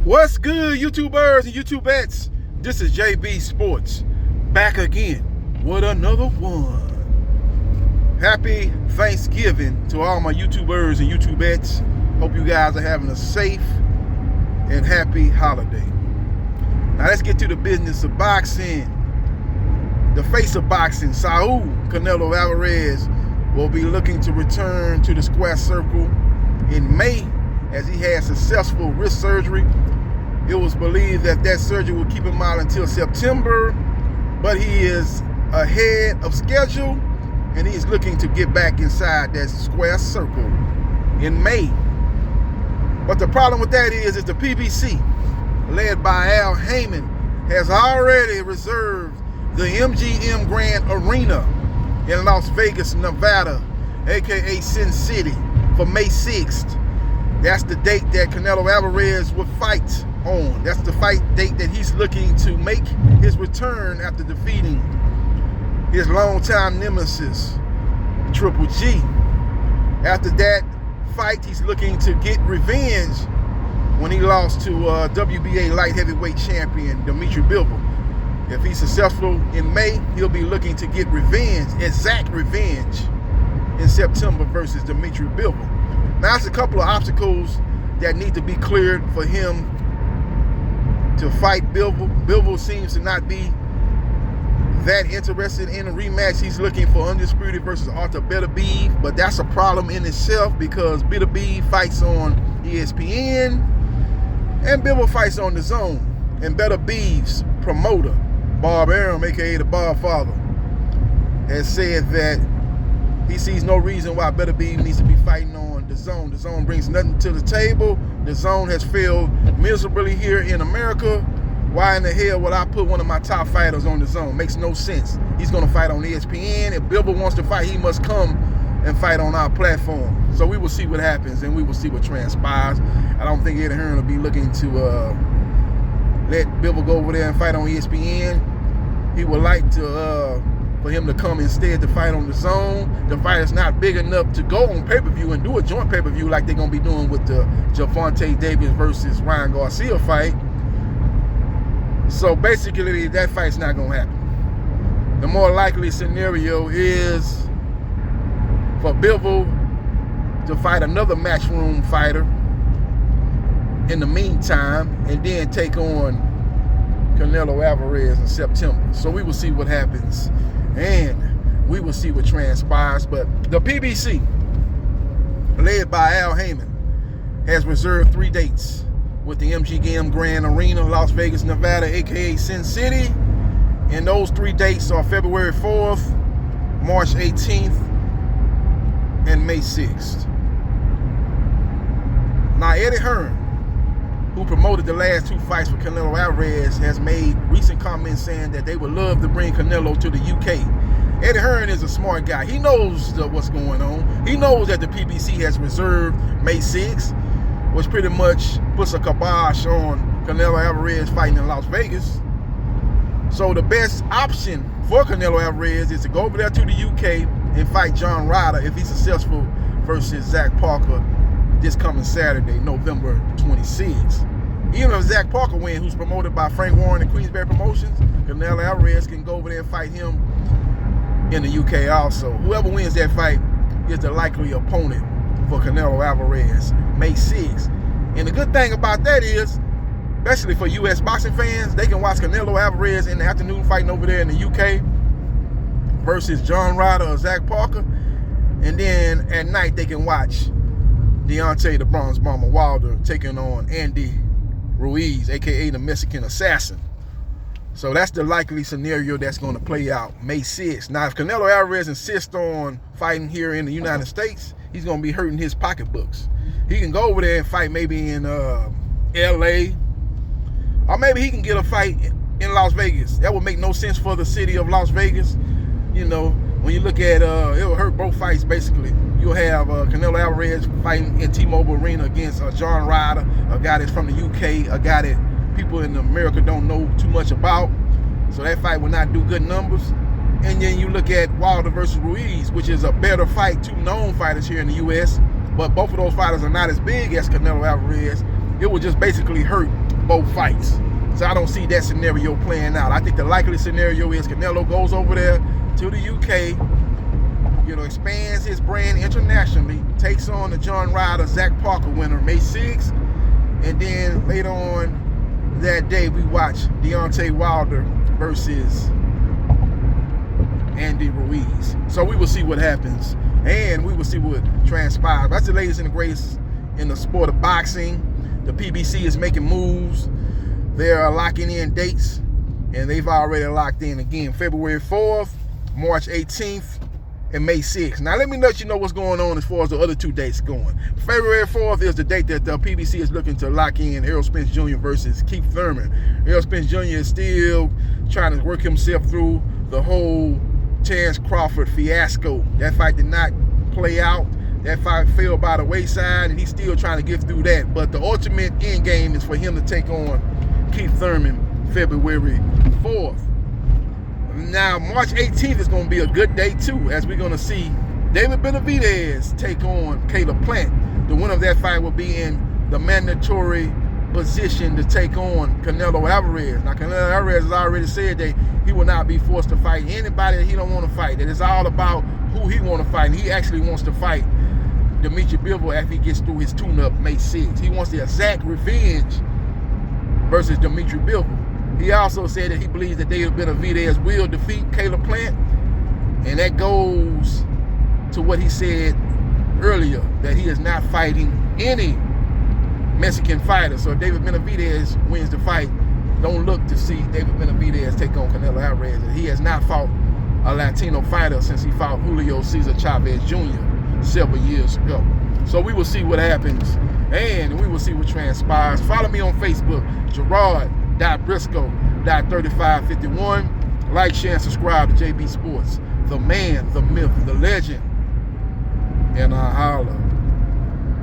What's good, YouTubers and YouTubettes? This is JB Sports, back again with another one. Happy Thanksgiving to all my YouTubers and YouTubettes. Hope you guys are having a safe and happy holiday. Now let's get to the business of boxing. The face of boxing, Saul Canelo Alvarez, will be looking to return to the square circle in May as he had successful wrist surgery. It was believed that surgery will keep him out until September, but he is ahead of schedule and he's looking to get back inside that square circle in May. But the problem with that is the PBC, led by Al Heyman, has already reserved the MGM Grand Arena in Las Vegas, Nevada, aka Sin City, for May 6th. That's the date that Canelo Alvarez will fight on. That's the fight date that he's looking to make his return after defeating his longtime nemesis, Triple G. After that fight, he's looking to get revenge when he lost to WBA light heavyweight champion Dimitri Bivol. If he's successful in May, he'll be looking to get revenge, exact revenge, in September versus Dimitri Bivol. Now, there's a couple of obstacles that need to be cleared for him to fight Bivol. Bivol seems to not be that interested in a rematch. He's looking for Undisputed versus Arthur Beterbiev, but that's a problem in itself because Beterbiev fights on ESPN and Bivol fights on DAZN. And Beterbiev's promoter, Bob Arum, aka the Bob Father, has said that he sees no reason why Beterbiev needs to be fighting on DAZN. DAZN brings nothing to the table. DAZN has failed miserably here in America. Why in the hell would I put one of my top fighters on DAZN? Makes no sense. He's going to fight on ESPN. If Bivol wants to fight, he must come and fight on our platform. So we will see what happens and we will see what transpires. I don't think Eddie Hearn will be looking to let Bivol go over there and fight on ESPN. He would like to for him to come instead to fight on DAZN. The fight is not big enough to go on pay-per-view and do a joint pay-per-view like they're going to be doing with the Gervonta Davis versus Ryan Garcia fight. So basically, that fight's not going to happen. The more likely scenario is for Bivol to fight another matchroom fighter in the meantime and then take on Canelo Alvarez in September. So we will see what happens and we will see what transpires. But the PBC, led by Al Heyman, has reserved 3 dates with the MGM Grand Arena, Las Vegas, Nevada, aka Sin City. And those 3 dates are February 4th, March 18th, and May 6th. Now, Eddie Hearn, who promoted the last 2 fights for Canelo Alvarez, has made recent comments saying that they would love to bring Canelo to the UK. Eddie Hearn is a smart guy. He knows what's going on. He knows that the PBC has reserved May 6th, which pretty much puts a kibosh on Canelo Alvarez fighting in Las Vegas. So the best option for Canelo Alvarez is to go over there to the UK and fight John Ryder if he's successful versus Zach Parker this coming Saturday, November 26th. Even if Zach Parker wins, who's promoted by Frank Warren and Queensberry Promotions, Canelo Alvarez can go over there and fight him in the UK also. Whoever wins that fight is the likely opponent for Canelo Alvarez, May 6th. And the good thing about that is, especially for US boxing fans, they can watch Canelo Alvarez in the afternoon fighting over there in the UK versus John Ryder or Zach Parker. And then at night they can watch Deontay the Bronze Bomber Wilder taking on Andy Ruiz, aka the Mexican Assassin. So that's the likely scenario that's going to play out May 6th. Now, if Canelo Alvarez insists on fighting here in the United States, he's going to be hurting his pocketbooks. He can go over there and fight maybe in LA, or maybe he can get a fight in Las Vegas. That would make no sense for the city of Las Vegas. You know, when you look at it will hurt both fights basically. You'll have Canelo Alvarez fighting in T-Mobile Arena against John Ryder, a guy that's from the UK, a guy that people in America don't know too much about. So that fight will not do good numbers. And then you look at Wilder versus Ruiz, which is a better fight, 2 known fighters here in the U.S., but both of those fighters are not as big as Canelo Alvarez. It will just basically hurt both fights. So I don't see that scenario playing out. I think the likely scenario is Canelo goes over there to the UK, expands his brand internationally, takes on the John Ryder, Zach Parker winner May 6th, and then later on that day we watch Deontay Wilder versus Andy Ruiz. So we will see what happens, and we will see what transpires. That's the latest and the greatest in the sport of boxing. The PBC is making moves. They are locking in dates, and they've already locked in again February 4th, March 18th, and May 6th. Now let me let you know what's going on as far as the other 2 dates going. February 4th is the date that the PBC is looking to lock in Errol Spence Jr. versus Keith Thurman. Errol Spence Jr. is still trying to work himself through the whole Terrence Crawford fiasco. That fight did not play out. That fight fell by the wayside, and he's still trying to get through that. But the ultimate end game is for him to take on Keith Thurman February 4th. Now, March 18th is going to be a good day, too, as we're going to see David Benavidez take on Caleb Plant. The winner of that fight will be in the mandatory position to take on Canelo Alvarez. Now, Canelo Alvarez has already said that he will not be forced to fight anybody that he don't want to fight. That it's all about who he want to fight. And he actually wants to fight Dimitri Bivol after he gets through his tune-up May 6th. He wants the exact revenge versus Dimitri Bivol. He also said that he believes that David Benavidez will defeat Caleb Plant, and that goes to what he said earlier, that he is not fighting any Mexican fighter. So if David Benavidez wins the fight, don't look to see David Benavidez take on Canelo Alvarez. He has not fought a Latino fighter since he fought Julio Cesar Chavez Jr. several years ago. So we will see what happens, and we will see what transpires. Follow me on Facebook, Gerard.Briscoe.3551. Like, share, and subscribe to JB Sports. The man, the myth, the legend. And I holla.